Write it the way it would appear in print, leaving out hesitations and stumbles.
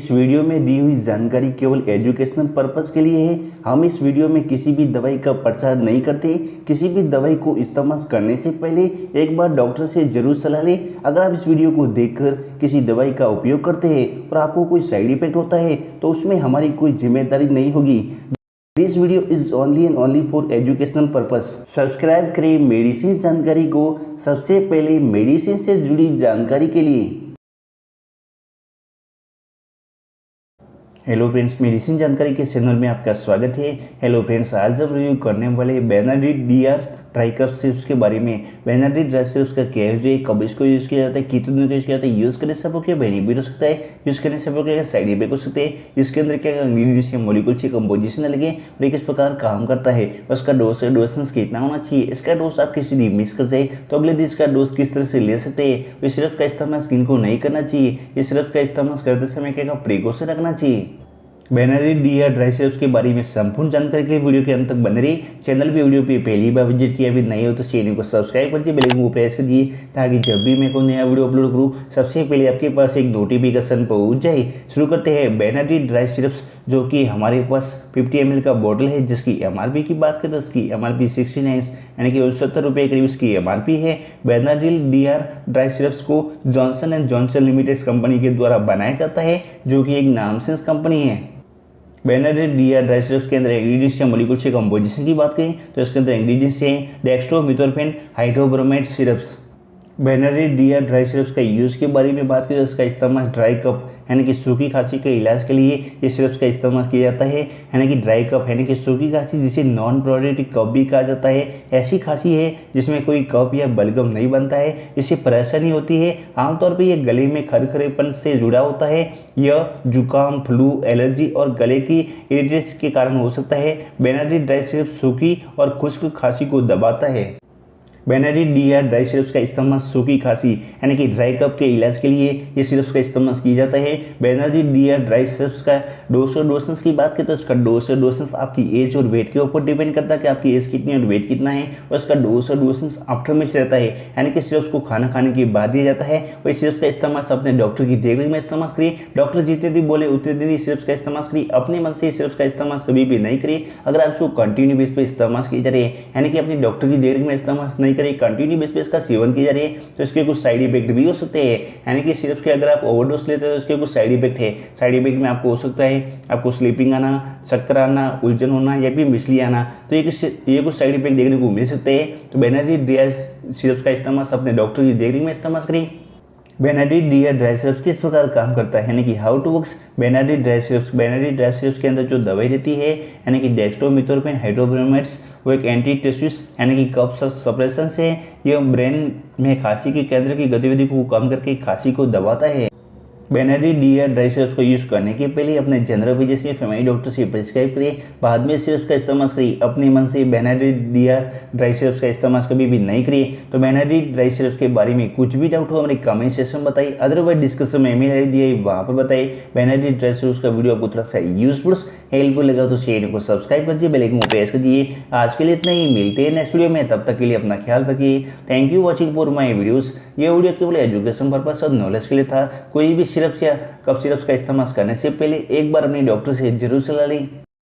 इस वीडियो में दी हुई जानकारी केवल एजुकेशनल पर्पस के लिए है। हम इस वीडियो में किसी भी दवाई का प्रचार नहीं करते। किसी भी दवाई को इस्तेमाल करने से पहले एक बार डॉक्टर से जरूर सलाह लें। अगर आप इस वीडियो को देखकर किसी दवाई का उपयोग करते हैं और आपको कोई साइड इफेक्ट होता है तो उसमें हमारी कोई जिम्मेदारी नहीं होगी। This video is only and only for educational purpose. Subscribe करें मेडिसिन जानकारी को सबसे पहले मेडिसिन से जुड़ी जानकारी के लिए। हेलो फ्रेंड्स, मेडिसिन जानकारी के चैनल में आपका स्वागत है। हेलो फ्रेंड्स, आज हम रिव्यू करने वाले Benadryl DR dry cough syrups के बारे में। बेनाड्रिल ड्राई सिरप्स का क्या यूज है, कब इसको यूज़ किया जाता है, कितने दिन को यूज़ किया जाता है, यूज़ करने से आपको क्या बेनिफिट हो सकता है, यूज़ करने से आपको क्या साइड इफेक्ट हो सकते हैं, इसके अंदर क्या इंग्रीडियंट्स या मॉलिक्यूल्स की कंपोजिशन लगे और ये किस प्रकार काम करता है, उसका डोज डोसेंस कितना होना चाहिए, इसका डोज आप किसी दिन मिस कर जाए तो अगले दिन इसका डोज किस तरह से ले सकते हैं, इस सिरप का इस्तेमाल स्किन को नहीं करना चाहिए, इस सिरप का इस्तेमाल करते समय क्या प्रिकॉशन रखना चाहिए। बेनाड्रिल DR ड्राई सिरप्स के बारे में संपूर्ण जानकारी के लिए वीडियो के अंत तक बने रही। चैनल पे वीडियो पे पहली बार विजिट किया भी नहीं हो तो चैनल को सब्सक्राइब करके बेल आइकन को प्रेस कर दिए ताकि जब भी मैं कोई नया वीडियो अपलोड करूँ सबसे पहले आपके पास एक नोटिफिकेशन पहुंच जाए। शुरू करते हैं बेनाड्रिल ड्राई सिरप्स, जो कि हमारे पास 50 ml का बॉटल है, जिसकी MRP की बात करें तो इसकी MRP 69 यानी कि 69 रुपये करीब इसकी MRP है। बेनाड्रिल DR ड्राई सिरप्स को Johnson and Johnson limited company के द्वारा बनाया जाता है, जो कि एक नामसेंस कंपनी है। बेनाड्रिल DR ड्राई सिरप्स के अंदर इंग्रीडियंट्स या मॉलिक्यूल्स के कंपोजिशन की बात करें तो इसके अंदर इंग्रीडियंट्स हैं dextromethorphan hydrobromide syrups. Benadryl DR dry syrups का यूज़ के बारे में बात करें तो इसका इस्तेमाल ड्राई कफ यानी कि सूखी खांसी के इलाज के लिए ये सिरप्स का इस्तेमाल किया जाता है। यानी कि ड्राई कफ यानी कि सूखी खांसी, जिसे नॉन प्रोडाइटिक कफ भी कहा जाता है, ऐसी खांसी है जिसमें कोई कफ या बलगम नहीं बनता है, इससे परेशानी होती है। आमतौर पर यह गले में खरखरेपन से जुड़ा होता है। यह जुकाम, फ्लू, एलर्जी और गले की इरिटेट्स के कारण हो सकता है। बेनाड्रिल ड्राई सिरप सूखी और खुश्क खांसी को दबाता है। बेनाड्रिल DR ड्राई सिरप्स का इस्तेमाल सूखी खांसी यानी कि ड्राई कफ के इलाज के लिए ये सिरप्स का इस्तेमाल किया जाता है। बेनाड्रिल DR ड्राई सिरप्स का डोज और डोसेंस की बात करें तो इसका डोज और डोसेंस आपकी एज और वेट के ऊपर डिपेंड करता है कि आपकी एज कितनी और वेट कितना है, और इसका डोज और डोसेंस आफ्टर मिस रहता है, यानी कि सिरप्स को खाना खाने के बाद दिया जाता है। और इस सिरप्स का इस्तेमाल अपने डॉक्टर की देखरेख में इस्तेमाल करिए। डॉक्टर जितने दिन बोले उतने दिन इस सिरप्स का इस्तेमाल करिए। अपने मन से इस सिरप्स का इस्तेमाल कभी भी नहीं करिए। अगर आप इसको कंटिन्यू बेस पर इस्तेमाल किए जा रहे हैं, यानी कि अपने डॉक्टर की देखरेख में इस्तेमाल नहीं करिए, कंटिन्यू बेस पे इसका सेवन किया जा रही है तो इसके कुछ साइड इफेक्ट भी हो सकते हैं। यानी कि सिरप्स के अगर आप ओवरडोज लेते हैं तो इसके कुछ साइड इफेक्ट है। साइड इफेक्ट में आपको हो सकता है आपको स्लीपिंग आना, चक्कर आना, उलझन होना या फिर मिसली आना, तो ये कुछ साइड इफेक्ट देखने को मिल सकते हैं। तो बेनाड्रिल DR सिरप्स का इस्तेमाल अपने डॉक्टर की देखरेख में इस्तेमाल करें। बेनाड्रिल DR ड्राई सिरप्स किस प्रकार काम करता है, यानी कि how to works Benadryl dry syrups. Benadryl dry syrups के अंदर जो दवाई रहती है यानी कि डेक्स्ट्रोमेथोर्फेन हाइड्रोब्रोमाइड्स, वो एक एंटी टेस्टिस यानी कि कफ सप्रेशन से यह ब्रेन में खांसी के केंद्र की गतिविधि को कम करके खांसी को दबाता है। बेनाड्रिल DR ड्राई सिरप्स को यूज़ करने के पहले अपने जनरल फिजिशियन या फैमिली डॉक्टर से प्रिस्क्राइब करिए, बाद में सिरप्स का इस्तेमाल करिए। अपने मन से बेनाड्रिल DR ड्राई सिरप्स का इस्तेमाल कभी भी नहीं करिए। तो बेनाड्रिल ड्राई सिरप्स के बारे में कुछ भी डाउट हो हमारे कमेंट सेक्शन बताइए, अदरवाइज डिस्क्रिप्शन में ईमेल ID दिया है वहाँ पर बताइए। बेनाड्रिल ड्राई सिरप्स का वीडियो आपको थोड़ा सा यूजफुल हेल्पफुल लगा तो चैनल को सब्सक्राइब करिए, बेल आइकन को प्रेस करिए। आज के लिए इतना ही, मिलते हैं नेक्स्ट वीडियो में, तब तक के लिए अपना ख्याल रखिए। Thank you watching for my videos. ये वीडियो केवल एजुकेशन पर्पस और नॉलेज के लिए था। कोई भी सिरप्स या कफ सिरप्स का इस्तेमाल करने से पहले एक बार अपने डॉक्टर से जरूर सलाह लें।